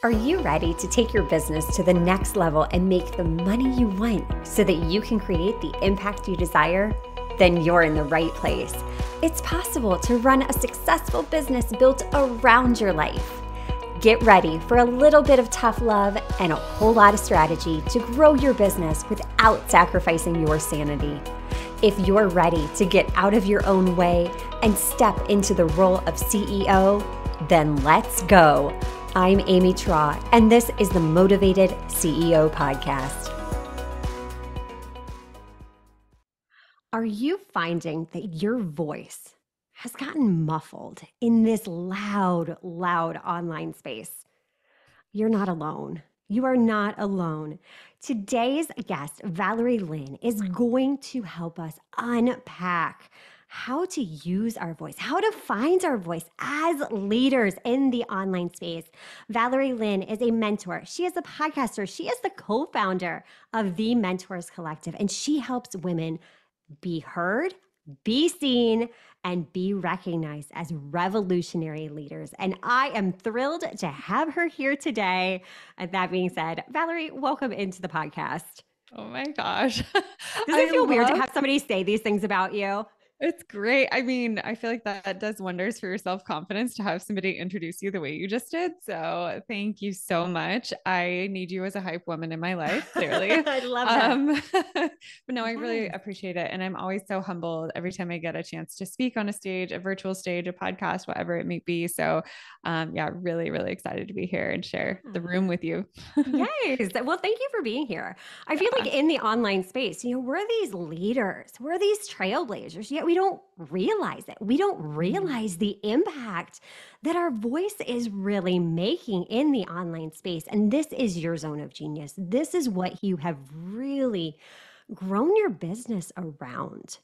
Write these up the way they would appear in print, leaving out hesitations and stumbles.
Are you ready to take your business to the next level and make the money you want so that you can create the impact you desire? Then you're in the right place. It's possible to run a successful business built around your life. Get ready for a little bit of tough love and a whole lot of strategy to grow your business without sacrificing your sanity. If you're ready to get out of your own way and step into the role of CEO, then let's go. I'm Amy Traw, and this is the Motivated CEO Podcast. Are you finding that your voice has gotten muffled in this loud online space? You're not alone. You are not alone. Today's guest, Valerie Lynn, is going to help us unpack how to use our voice, how to find our voice as leaders in the online space. Valerie Lynn is a mentor. She is a podcaster. She is the co-founder of The Mentors Collective, and she helps women be heard, be seen, and be recognized as revolutionary leaders. And I am thrilled to have her here today. And that being said, Valerie, welcome into the podcast. Oh my gosh. Does it feel weird to have somebody say these things about you? It's great. I mean, I feel like that does wonders for your self-confidence to have somebody introduce you the way you just did. So thank you so much. I need you as a hype woman in my life, clearly. I love that. But no, I really appreciate it. And I'm always so humbled every time I get a chance to speak on a stage, a virtual stage, a podcast, whatever it may be. So yeah, really, really excited to be here and share the room with you. Yes. Well, thank you for being here. I feel like in the online space, we're these leaders, we're these trailblazers, yet we don't realize it. We don't realize the impact that our voice is really making in the online space. And this is your zone of genius. This is what you have really grown your business around.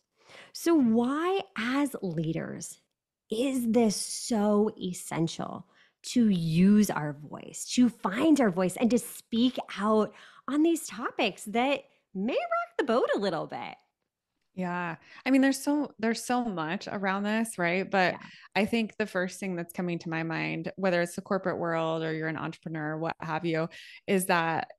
So why, as leaders, is this so essential? To use our voice, to find our voice, and to speak out on these topics that may rock the boat a little bit. Yeah. I mean, there's so much around this, right? But I think the first thing that's coming to my mind, whether it's the corporate world or you're an entrepreneur, what have you, is that,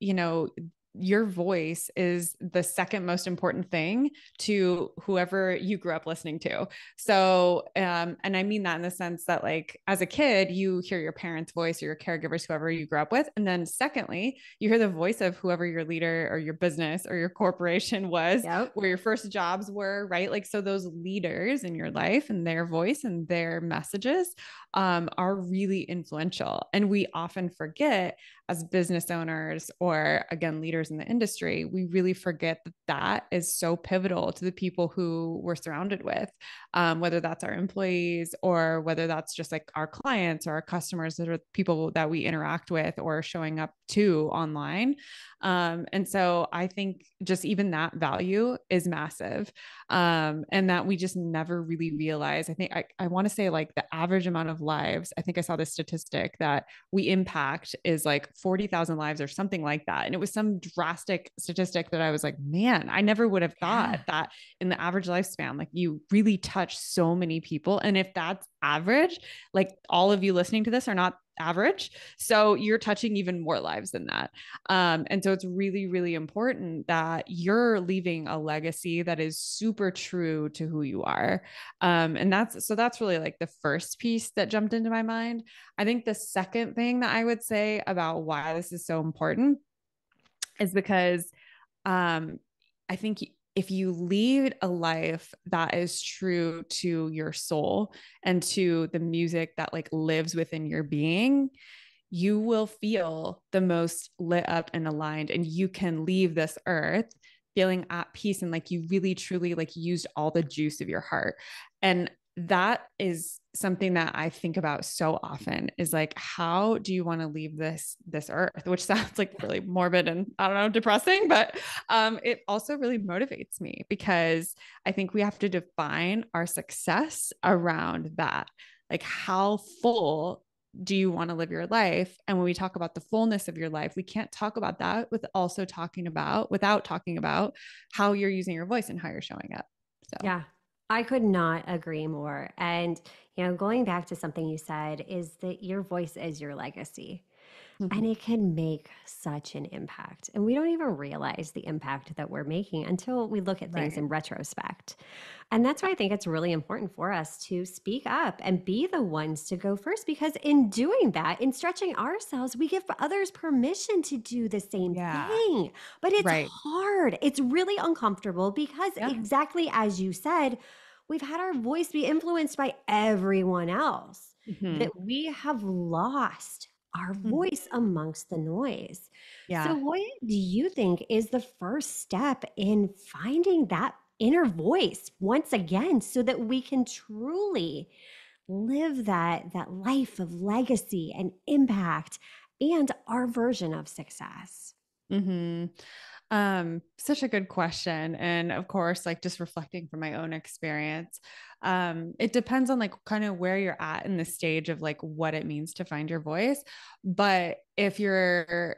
your voice is the second most important thing to whoever you grew up listening to. So, and I mean that in the sense that, like, as a kid, you hear your parents' voice or your caregivers, whoever you grew up with. And then secondly, you hear the voice of whoever your leader or your business or your corporation was, where your first jobs were, right? Like, so those leaders in your life and their voice and their messages are really influential. And we often forget, as business owners or, again, leaders in the industry, we really forget that that is so pivotal to the people who we're surrounded with, whether that's our employees or whether that's just like our clients or our customers that are people that we interact with or showing up to online. And so I think just even that value is massive, and that we just never really realize. I think I want to say, like, the average amount of lives, I think I saw this statistic that we impact is like 40,000 lives or something like that. And it was some drastic statistic that I was like, man, I never would have thought that in the average lifespan, like, you really touch so many people. And if that's average, like, all of you listening to this are not average. So you're touching even more lives than that. And so it's really, really important that you're leaving a legacy that is super true to who you are. And that's really like the first piece that jumped into my mind. I think the second thing that I would say about why this is so important is because I think if you lead a life that is true to your soul and to the music that, like, lives within your being, you will feel the most lit up and aligned, and you can leave this earth feeling at peace and like you really truly, like, used all the juice of your heart. And that is something that I think about so often, is like, how do you want to leave this earth? Which sounds like really morbid and, I don't know, depressing, but it also really motivates me, because I think we have to define our success around that. Like, how full do you want to live your life? And when we talk about the fullness of your life, we can't talk about that without talking about how you're using your voice and how you're showing up. So Yeah, I could not agree more. And, going back to something you said, is that your voice is your legacy. And it can make such an impact. And we don't even realize the impact that we're making until we look at things Right. in retrospect. And that's why I think it's really important for us to speak up and be the ones to go first, because in doing that, in stretching ourselves, we give others permission to do the same Yeah. thing. But it's Right. hard, it's really uncomfortable because, Yeah. exactly as you said, we've had our voice be influenced by everyone else, Hmm. that we have lost our Hmm. voice amongst the noise. So, Yeah. what do you think is the first step in finding that inner voice once again, so that we can truly live that life of legacy and impact and our version of success? Hmm. Such a good question. And of course, like just reflecting from my own experience, it depends on like kind of where you're at in the stage of like what it means to find your voice. But if you're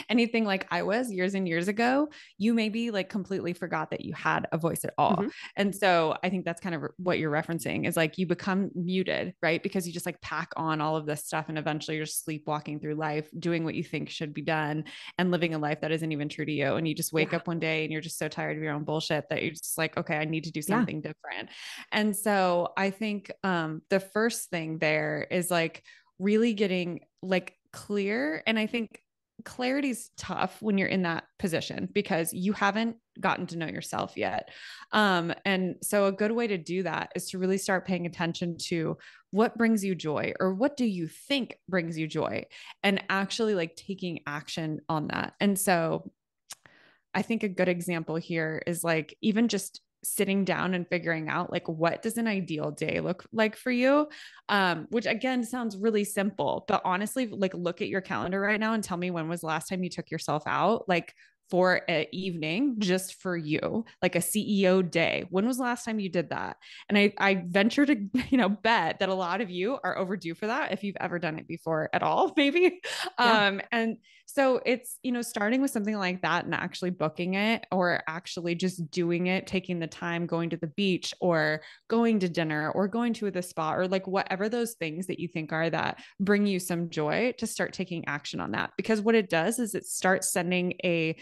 anything like I was years and years ago, you maybe like completely forgot that you had a voice at all. Hmm. And so I think that's kind of what you're referencing is like you become muted, right? Because you just like pack on all of this stuff and eventually you're sleepwalking through life, doing what you think should be done and living a life that isn't even true to you. And you just wake Yeah. up one day and you're just so tired of your own bullshit that you're just like, okay, I need to do Yeah. something different. And so I think the first thing there is like really getting like clear. And I think clarity is tough when you're in that position because you haven't gotten to know yourself yet. And so a good way to do that is to really start paying attention to what brings you joy or what do you think brings you joy and actually like taking action on that. And so I think a good example here is like even just sitting down and figuring out like what does an ideal day look like for you, which again sounds really simple, but honestly like look at your calendar right now and tell me when was the last time you took yourself out like for an evening just for you, like a CEO day. When was the last time you did that? And I venture to bet that a lot of you are overdue for that if you've ever done it before at all maybe. Yeah. And so it's, starting with something like that and actually booking it or actually just doing it, taking the time, going to the beach or going to dinner or going to the spa or like whatever those things that you think are that bring you some joy to start taking action on that. Because what it does is it starts sending a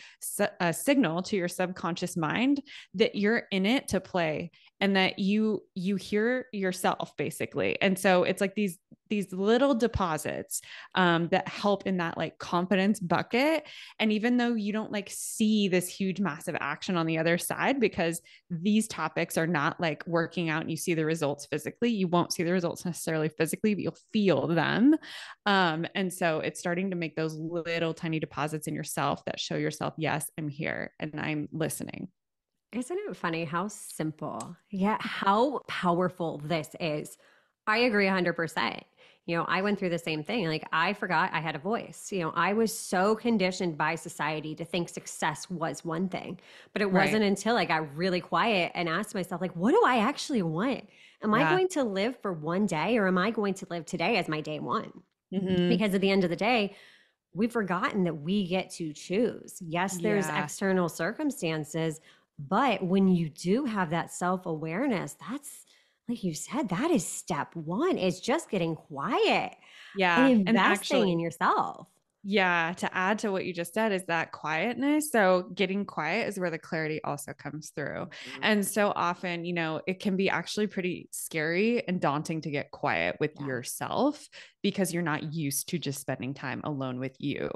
signal to your subconscious mind that you're in it to play and that you hear yourself basically. And so it's like these little deposits that help in that like confidence bucket. And even though you don't like see this huge, massive action on the other side, because these topics are not like working out and you see the results physically, you won't see the results necessarily physically, but you'll feel them. And so it's starting to make those little tiny deposits in yourself that show yourself, yes, I'm here and I'm listening. Isn't it funny how simple, yet how powerful this is? I agree 100%. I went through the same thing. Like, I forgot I had a voice. I was so conditioned by society to think success was one thing. But it Right. wasn't until I got really quiet and asked myself, like, what do I actually want? Am I Yeah. going to live for one day, or am I going to live today as my day one? Mm-hmm. Because at the end of the day, we've forgotten that we get to choose. Yes, there's Yeah. external circumstances, but when you do have that self awareness, that's, like you said, that is step one, is just getting quiet and Yeah. And investing in actually, yourself. yeah, to add to what you just said is that quietness. So getting quiet is where the clarity also comes through. Mhm. And so often, it can be actually pretty scary and daunting to get quiet with Yeah. yourself because you're not used to just spending time alone with you.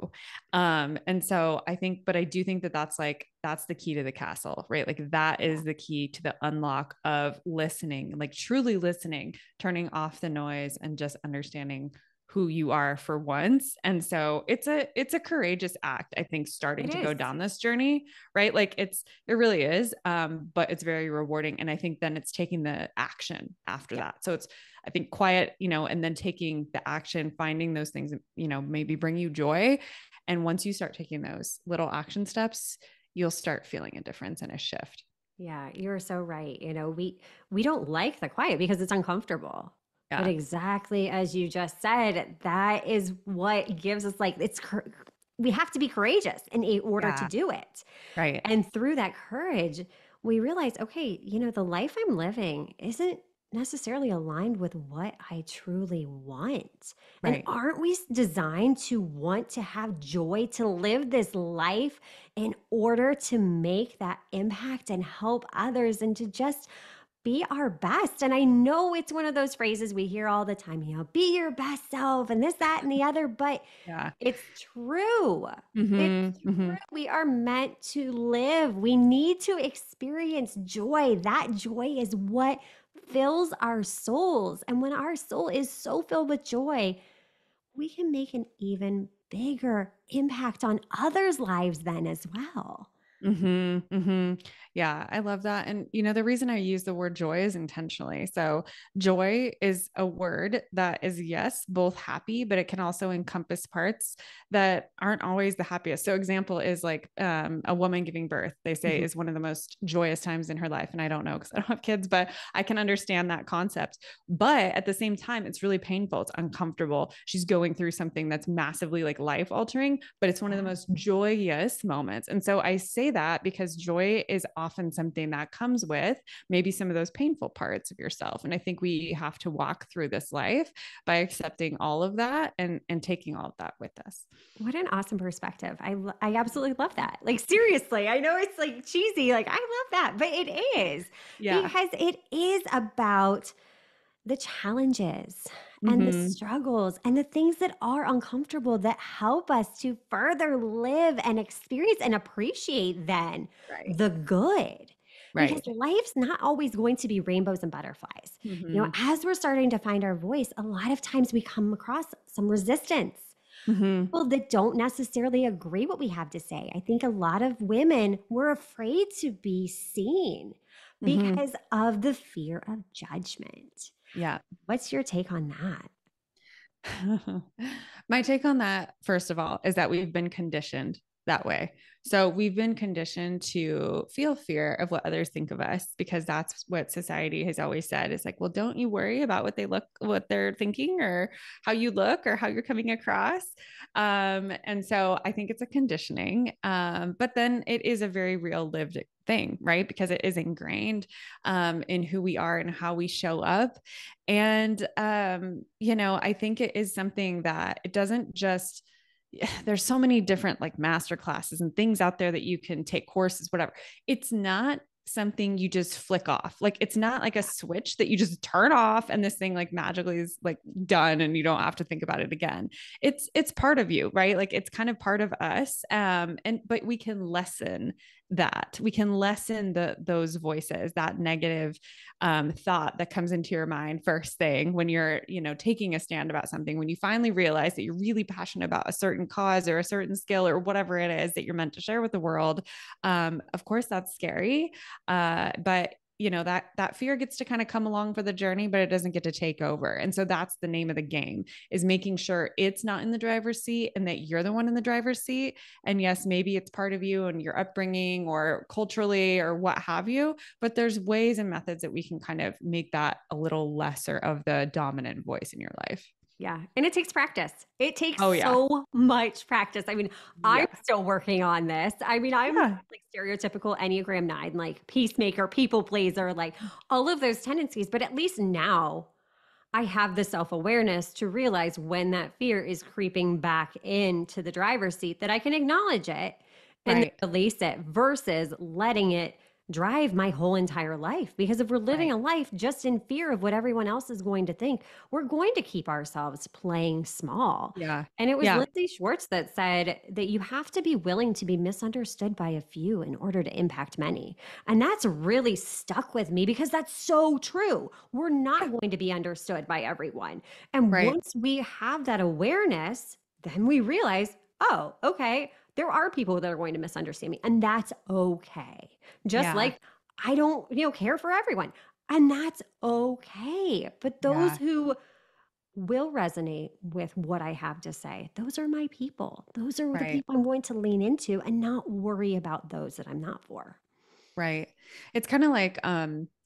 And so but I do think that that's the key to the castle, right? Like that Yeah. is the key to the unlock of listening, like truly listening, turning off the noise and just understanding who you are for once. And so it's a courageous act, I think, starting It to go is. down this journey, right? Like it really is. But it's very rewarding. And I think then it's taking the action after Yeah. that. So it's, I think, quiet, and then taking the action, finding those things, maybe bring you joy. And once you start taking those little action steps, you'll start feeling a difference and a shift. Yeah, you're so right. We don't like the quiet because it's uncomfortable. But Yeah. exactly as you just said, that is what gives us, like, we have to be courageous in order to Yeah. do it. Right. And through that courage, we realize, okay, the life I'm living isn't necessarily aligned with what I truly want. And Right. aren't we designed to want to have joy, to live this life in order to make that impact and help others and to just be our best? And I know it's one of those phrases we hear all the time, be your best self and this, that, and the other, but Yeah. it's true. It's Mm-hmm. true. Mm-hmm. We are meant to live. We need to experience joy. That joy is what fills our souls. And when our soul is so filled with joy, we can make an even bigger impact on others' lives then as well. Mm-hmm, mm-hmm. Yeah, I love that. And the reason I use the word joy is intentionally. So joy is a word that is, yes, both happy, but it can also encompass parts that aren't always the happiest. So example is like a woman giving birth, they say Mhm. is one of the most joyous times in her life. And I don't know because I don't have kids, but I can understand that concept. But at the same time, it's really painful. It's uncomfortable. She's going through something that's massively like life altering, but it's one of the Yeah. most joyous moments. And so I say that because joy is often something that comes with maybe some of those painful parts of yourself. And I think we have to walk through this life by accepting all of that and taking all of that with us. What an awesome perspective. I absolutely love that. Like, seriously, I know it's like cheesy. Like, I love that, but it is Yeah. because it is about the challenges and the Mm-hmm. struggles and the things that are uncomfortable that help us to further live and experience and appreciate then Right. the good. Because Right. life's not always going to be rainbows and butterflies. Mm-hmm. As we're starting to find our voice, a lot of times we come across some resistance. Mm-hmm. People that don't necessarily agree what we have to say. I think a lot of women were afraid to be seen Mm-hmm. because of the fear of judgment. Yeah. What's your take on that? My take on that, first of all, is that we've been conditioned that way. So we've been conditioned to feel fear of what others think of us because that's what society has always said is like, well, don't you worry about what they're thinking or how you look or how you're coming across. And so I think it's a conditioning. But then it is a very real lived thing, right? Because it is ingrained in who we are and how we show up. And, I think it is something that it doesn't just, there's so many different like master classes and things out there that you can take courses, whatever. It's not something you just flick off. Like it's not like a switch that you just turn off and this thing like magically is like done and you don't have to think about it again. It's part of you, right? Like it's kind of part of us. And but we can lessen that. We can lessen those voices, that negative thought that comes into your mind first thing when you're, taking a stand about something, when you finally realize that you're really passionate about a certain cause or a certain skill or whatever it is that you're meant to share with the world. Of course, that's scary. But that fear gets to kind of come along for the journey, but it doesn't get to take over. And so that's the name of the game, is making sure it's not in the driver's seat and that you're the one in the driver's seat. And yes, maybe it's part of you and your upbringing or culturally or what have you, but there's ways and methods that we can kind of make that a little lesser of the dominant voice in your life. Yeah. And it takes practice. It takes Oh yeah. so much practice. I mean, I'm Yeah. still working on this. I mean, I'm Yeah. like stereotypical Enneagram 9, like peacemaker, people pleaser, like all of those tendencies. But at least now I have the self awareness to realize when that fear is creeping back into the driver's seat that I can acknowledge it and Right. then release it versus letting it drive my whole entire life. Because if we're living Right. a life just in fear of what everyone else is going to think, we're going to keep ourselves playing small. Yeah. And it was Yeah. Lindsay Schwartz that said that you have to be willing to be misunderstood by a few in order to impact many. And that's really stuck with me because that's so true. We're not Yeah. going to be understood by everyone. And Right. once we have that awareness, then we realize, oh, okay, there are people that are going to misunderstand me, and that's okay. Just Yeah. like I don't, care for everyone, and that's okay. But those Yeah. who will resonate with what I have to say, those are my people. Those are the Right. people I'm going to lean into and not worry about those that I'm not for. Right. It's kind of like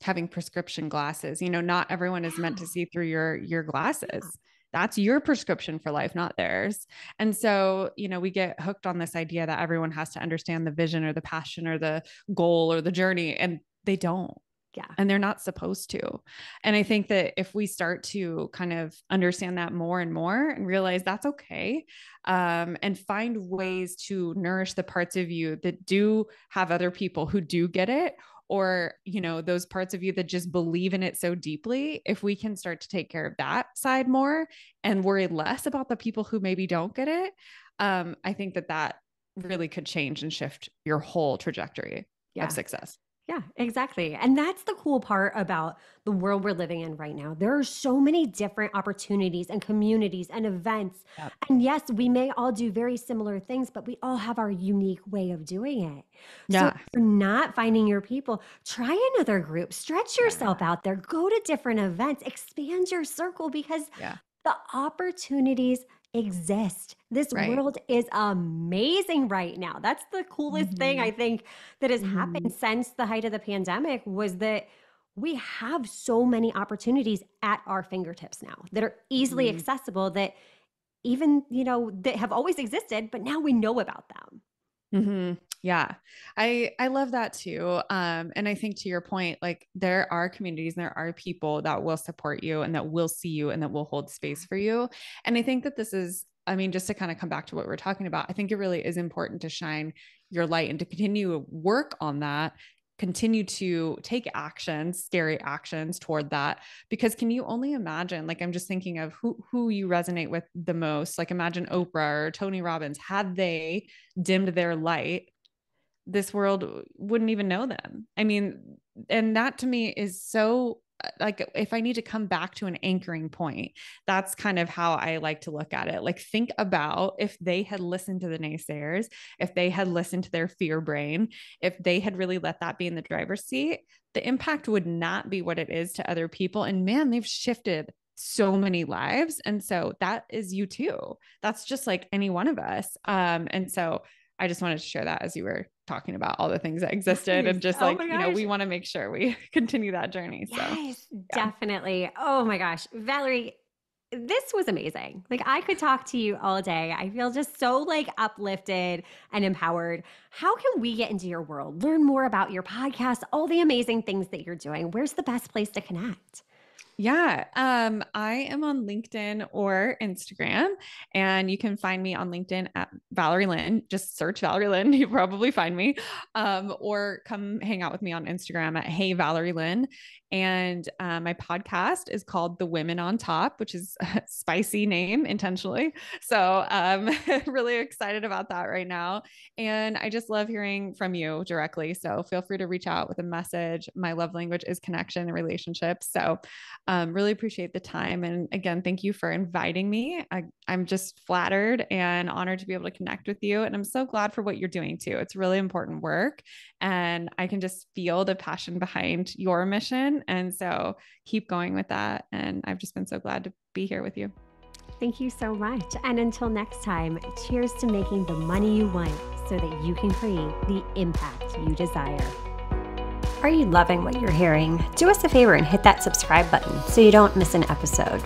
having prescription glasses. Not everyone is meant to Yeah. see through your Yeah. glasses. That's your prescription for life, not theirs. And so, we get hooked on this idea that everyone has to understand the vision or the passion or the goal or the journey, and they don't. Yeah. And they're not supposed to. And I think that if we start to kind of understand that more and more and realize that's okay, and find ways to nourish the parts of you that do have other people who do get it, or, those parts of you that just believe in it so deeply, if we can start to take care of that side more and worry less about the people who maybe don't get it, I think that really could change and shift your whole trajectory of success. Yeah, exactly. And that's the cool part about the world we're living in right now. There are so many different opportunities and communities and events. Yep. And yes, we may all do very similar things, but we all have our unique way of doing it. So if Yeah. you're not finding your people, try another group, stretch yourself out there, go to different events, expand your circle because the opportunities exist. This world is amazing right now. That's the coolest thing I think that has happened since the height of the pandemic was that we have so many opportunities at our fingertips now that are easily accessible that even, that have always existed, but now we know about them. Yeah, I love that too. And I think to your point, like there are communities and there are people that will support you and that will see you and that will hold space for you. And I think that this is, I mean, just to kind of come back to what we're talking about, I think it really is important to shine your light and to continue to work on that, continue to take actions, scary actions toward that. Because can you only imagine, like, I'm just thinking of who you resonate with the most, like imagine Oprah or Tony Robbins, had they dimmed their light, this world wouldn't even know them. I mean, and that to me is so like, if I need to come back to an anchoring point, that's kind of how I like to look at it. Like, think about if they had listened to the naysayers, if they had listened to their fear brain, if they had really let that be in the driver's seat, the impact would not be what it is to other people. And man, they've shifted so many lives. And so that is you too. That's just like any one of us. And so I just wanted to share that as you were talking about all the things that existed and just like, we want to make sure we continue that journey. Yes, definitely. Oh my gosh, Valerie, this was amazing. Like I could talk to you all day. I feel just so like uplifted and empowered. How can we get into your world, learn more about your podcast, all the amazing things that you're doing? Where's the best place to connect? Yeah. I am on LinkedIn or Instagram, and you can find me on LinkedIn at Valerie Lynn. Just search Valerie Lynn. You probably find me. Or come hang out with me on Instagram at Hey Valerie Lynn. And my podcast is called The Women on Top, which is a spicy name intentionally. So really excited about that right now. And I just love hearing from you directly. So feel free to reach out with a message. My love language is connection and relationships. So really appreciate the time. And again, thank you for inviting me. I'm just flattered and honored to be able to connect with you. And I'm so glad for what you're doing too. It's really important work. And I can just feel the passion behind your mission. And so keep going with that. And I've just been so glad to be here with you. Thank you so much. And until next time, cheers to making the money you want so that you can create the impact you desire. Are you loving what you're hearing? Do us a favor and hit that subscribe button so you don't miss an episode.